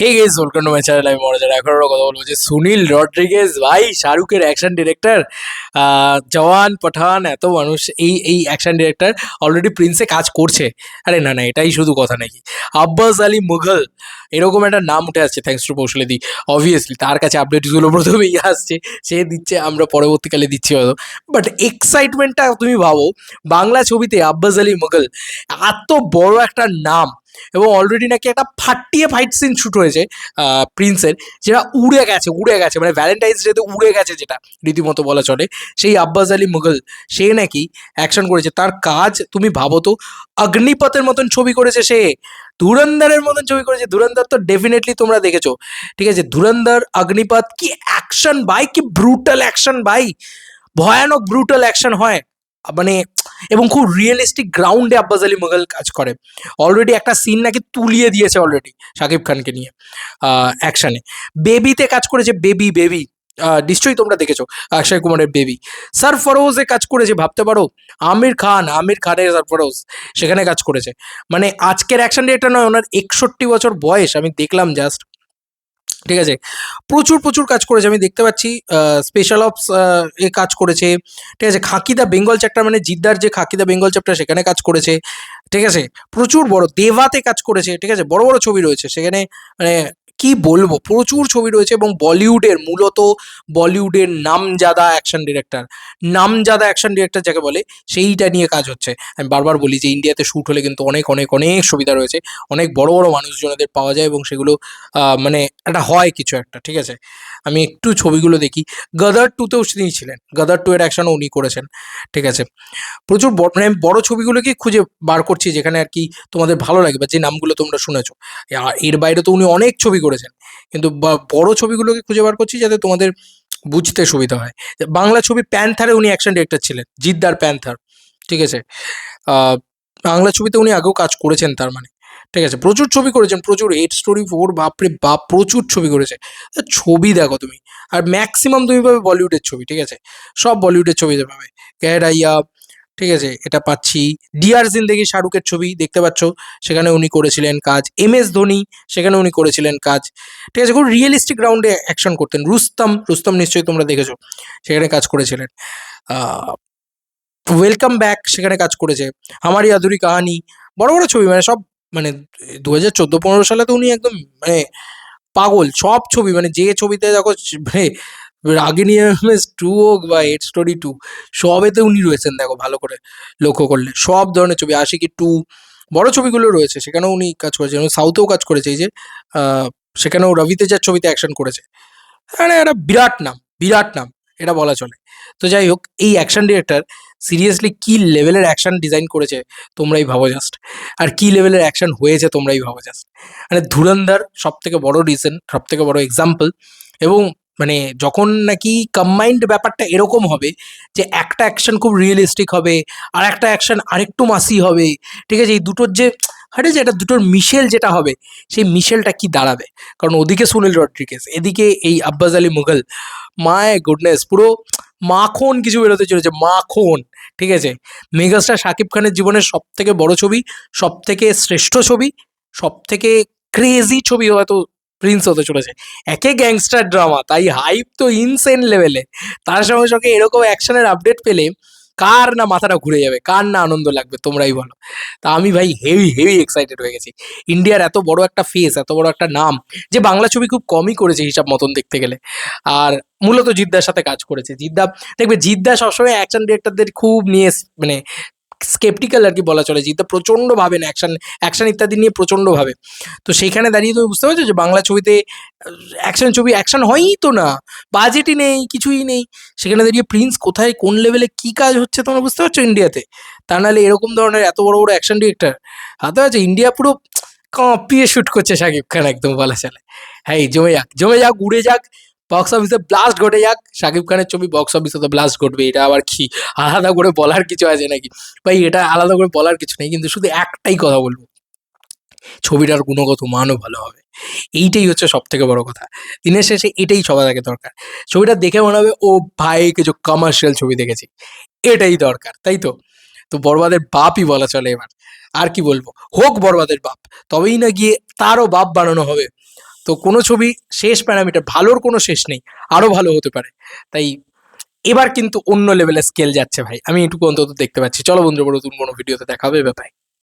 Hey guys welcome to my channel. আমি মনোজ, এখন আমরা কথা বলবো যে সুনীল রড্রিগেজ ভাই, শাহরুখের অ্যাকশন ডিরেক্টর, জওয়ান, পাঠান, এত মানুষ এই অ্যাকশন ডিরেক্টর অলরেডি প্রিন্সে কাজ করছে। আরে না না, এটাই শুধু কথা নাকি? আব্বাস আলী মুঘল এরকম একটা নাম উঠে আসছে থ্যাংকস টু কৌশলে দি। অবভিয়াসলি তার কাছে আপডেটসগুলো প্রথমেই আসছে, সে দিচ্ছে, আমরা পরবর্তীকালে দিচ্ছি হয়তো। বাট এক্সাইটমেন্টটা তুমি ভাবো, বাংলা ছবিতে আব্বাস আলী মুঘল এত বড় একটা নাম, এবং অলরেডি নাকি একটা ফাটিয়ে ফাইট সিন শুট হয়েছে প্রিন্সের, যেটা উড়ে গেছে মানে ভ্যালেন্টাইন্স ডেতে উড়ে গেছে, যেটা রীতিমতো বলা চলে। সেই আব্বাস আলী মুঘল, সে নাকি অ্যাকশন করেছে। তার কাজ তুমি ভাবো তো, অগ্নিপথের মতন ছবি করেছে সে, ধুরন্ধরের মতন ছবি করেছে। ধুরন্ধর তো ডেফিনেটলি তোমরা দেখেছো, ঠিক আছে? ধুরন্ধর, অগ্নিপথ, কি অ্যাকশন ভাই, কি ব্রুটাল অ্যাকশন ভাই, ভয়ানক ব্রুটাল অ্যাকশন হয় মানে, এবং খুব রিয়েলিস্টিক গ্রাউন্ডে আব্বাস আলী মুঘল কাজ করে। অলরেডি একটা সিন নাকি তুলিয়ে দিয়েছে অলরেডি শাকিব খানকে নিয়ে অ্যাকশনে। বেবিতে কাজ করেছে, বেবি নিশ্চয়ই তোমরা দেখেছো, অক্ষয় কুমারের বেবি। সরফরোজে কাজ করেছে, ভাবতে পারো। আমির খানের সরফরোজ সেখানে কাজ করেছে। মানে আজকের অ্যাকশন ডিরেক্টর নয়, ওনার 61 বছর বয়স, আমি দেখলাম জাস্ট, ঠিক আছে? প্রচুর প্রচুর কাজ করেছে আমি দেখতে পাচ্ছি। স্পেশাল অপস এ কাজ করেছে, ঠিক আছে? খাকি দা বেঙ্গল চ্যাপ্টার, মানে জিদ্দার যে খাকি দা বেঙ্গল চ্যাপ্টার, সেখানে কাজ করেছে, ঠিক আছে? প্রচুর বড় দেভাতে কাজ করেছে, ঠিক আছে? বড় বড় ছবি রয়েছে সেখানে, মানে কি বলবো, প্রচুর ছবি রয়েছে। এবং বলিউডের, মূলত বলিউডের নামজাদা অ্যাকশন ডিরেক্টর যাকে বলে, সেইটা নিয়ে কাজ হচ্ছে। আমি বারবার বলি যে ইন্ডিয়াতে শ্যুট হলে কিন্তু অনেক অনেক অনেক সুবিধা রয়েছে, অনেক বড় বড় মানুষজনদের পাওয়া যায়, এবং সেগুলো মানে একটা হয় কিছু একটা, ঠিক আছে? আমি একটু ছবিগুলো দেখি। গাদার টুতেও তিনি ছিলেন, গাদার টু এর অ্যাকশনও উনি করেছেন, ঠিক আছে? প্রচুর মানে আমি বড় ছবিগুলোকে খুঁজে বার করছি যেখানে আর কি তোমাদের ভালো লাগে, বা যে নামগুলো তোমরা শুনেছো। এর বাইরে তো উনি অনেক ছবি করেছেন, কিন্তু বড় ছবিগুলোকে খুঁজে বার করছি যাতে তোমাদের বুঝতে সুবিধা হয়। বাংলা ছবি প্যান্থারে উনি অ্যাকশন ডিরেক্টর ছিলেন, জিদ্দার প্যান্থার, ঠিক আছে? আহ, বাংলা ছবিতে উনি আগেও কাজ করেছেন তার মানে, ঠিক আছে? প্রচুর ছবি করেছেন, প্রচুর। 8 স্টোরি 4, বাপরে বাপ, প্রচুর ছবি করেছে। ছবি দেখো তুমি, আর ম্যাক্সিমাম তুমি পাবে বলিউডের ছবি, ঠিক আছে? সব বলিউডের ছবি পাবে। ক্যারাইয়া, ঠিক আছে, এটা পাচ্ছি। ডিয়ার জিন্দেগি শাহরুখের ছবি দেখতে পাচ্ছ, সেখানে উনি করেছিলেন কাজ। MS ধোনি, সেখানে উনি করেছিলেন কাজ, ঠিক আছে? খুব রিয়েলিস্টিক গ্রাউন্ডে অ্যাকশন করতেন। রুস্তম নিশ্চয়ই তোমরা দেখেছো, সেখানে কাজ করেছিলেন। ওয়েলকাম ব্যাক, সেখানে কাজ করেছে। হামারি আধুরি কাহানি, বড় বড় ছবি, মানে সব, মানে 2014-15 সালে তো উনি একদম মানে পাগল। সব ছবি, মানে যে ছবিতে দেখো, মানে রাগিনী MS 2 হোক বা 8 স্টোরি 2, সবেতে উনি রয়েছেন। দেখো ভালো করে লক্ষ্য করলে সব ধরনের ছবি, আশিকি 2, বড় ছবিগুলো রয়েছে, সেখানেও উনি কাজ করেছেন। সাউথেও কাজ করেছে, এই যে সেখানেও রবি তেজার ছবিতে অ্যাকশন করেছে। মানে একটা বিরাট নাম এটা বলা চলে। তো যাই হোক, এই অ্যাকশন ডিরেক্টর সিরিয়াসলি কি লেভেলের অ্যাকশন ডিজাইন করেছে তোমরাই ভাবো জাস্ট, আর কি লেভেলের অ্যাকশন হয়েছে তোমরাই ভাবো জাস্ট। মানে ধুরন্ধর সব থেকে বড় রিজন, সব থেকে বড় এক্সাম্পল। এবং মানে যখন নাকি কম্বাইন্ড ব্যাপারটা এরকম হবে যে একটা অ্যাকশন খুব রিয়েলিস্টিক হবে, আর একটা অ্যাকশন আরেকটু মাসি হবে, ঠিক আছে? এই দুটোর যে হাটে, যে এটা দুটোর মিশেল যেটা হবে, সেই মিশেলটা কি দাঁড়াবে? কারণ ওদিকে সুনীল রড্রিগেজ, এদিকে এই আব্বাস আলী মুঘল, মাই গুডনেস, পুরো মাখন কিছু বেরোতে চলেছে, মাখন, ঠিক আছে? মেগাস্টার শাকিব খানের জীবনের সব থেকে বড় ছবি, সব থেকে শ্রেষ্ঠ ছবি, সব থেকে ক্রেজি ছবি হয়তো প্রিন্স হতে চলেছে। একে গ্যাংস্টার ড্রামা, তাই হাইপ তো ইনসেন লেভেলে। তার সঙ্গে সঙ্গে এরকম অ্যাকশনের আপডেট পেলে কার না মাথাটা ঘুরে যাবে, কার না আনন্দ লাগবে, তোমরাই বলো। তা আমি ভাই হেভি হেভি এক্সাইটেড হয়ে গেছি। ইন্ডিয়ার এত বড় একটা ফেস, এত বড় একটা নাম, যে বাংলা ছবি খুব কমই করেছে হিসাব মতন দেখতে গেলে, আর মূলত জিদ্দার সাথে কাজ করেছে। দেখবে জিদ্দা সবসময় অ্যাকশন ডিরেক্টরদের খুব নিয়ে মানে স্কেপটিক্যাল আর কি বলা চলে। জিদ্দা প্রচণ্ড ভাবেন অ্যাকশন, অ্যাকশন ইত্যাদি নিয়ে প্রচণ্ড ভাবে। তো সেইখানে দাঁড়িয়ে তুমি বুঝতে পারছো যে বাংলা ছবিতে অ্যাকশন ছবি অ্যাকশন হয়ই তো না, বাজেটই নেই, কিছুই নেই। সেখানে দাঁড়িয়ে প্রিন্স কোথায় কোন লেভেলে কি কাজ হচ্ছে তোমরা বুঝতে পারছো ইন্ডিয়াতে। তা নাহলে এরকম ধরনের এত বড় বড় অ্যাকশন ডিরেক্টর হাতে আছে, ইন্ডিয়া পুরো কাঁপিয়ে শুট করছে শাকিব খান, একদম বলা চলে। হ্যাঁ, জমে যাক উড়ে যাক, বক্স অফিসে ব্লাস্ট ঘটে যাক। শাকিব খানের ছবি বক্স অফিসে তো ব্লাস্ট ঘটবে, এটা আবার কি আলাদা করে বলার কিছু আছে নাকি ভাই? এটা আলাদা করে বলার কিছু নেই, কিন্তু শুধু একটাই কথা বলবো, ছবিটার গুণগত মানও ভালো হবে। এইটাই হচ্ছে সব থেকে বড় কথা। দিনের শেষে এটাই সবার আগে দরকার। ছবিটা দেখে মনে হবে ও ভাই কিছু কমার্শিয়াল ছবি দেখেছি, এটাই দরকার, তাই তো? তো বড়বাদের বাপই বলা চলে এবার। আর কি বলবো, হোক বড়বাদের বাপ, তবেই না গিয়ে তারও বাপ বানানো হবে। তো কোনো ছবি শেষ প্যারামিটার, ভালোর কোনো শেষ নেই, আরো ভালো হতে পারে। তাই এবার কিন্তু অন্য লেভেলের স্কেল যাচ্ছে ভাই, আমি এটুকু অন্তত দেখতে পাচ্ছি। চলো বন্ধুরা, নতুন কোনো ভিডিওতে দেখা হবে, বাই।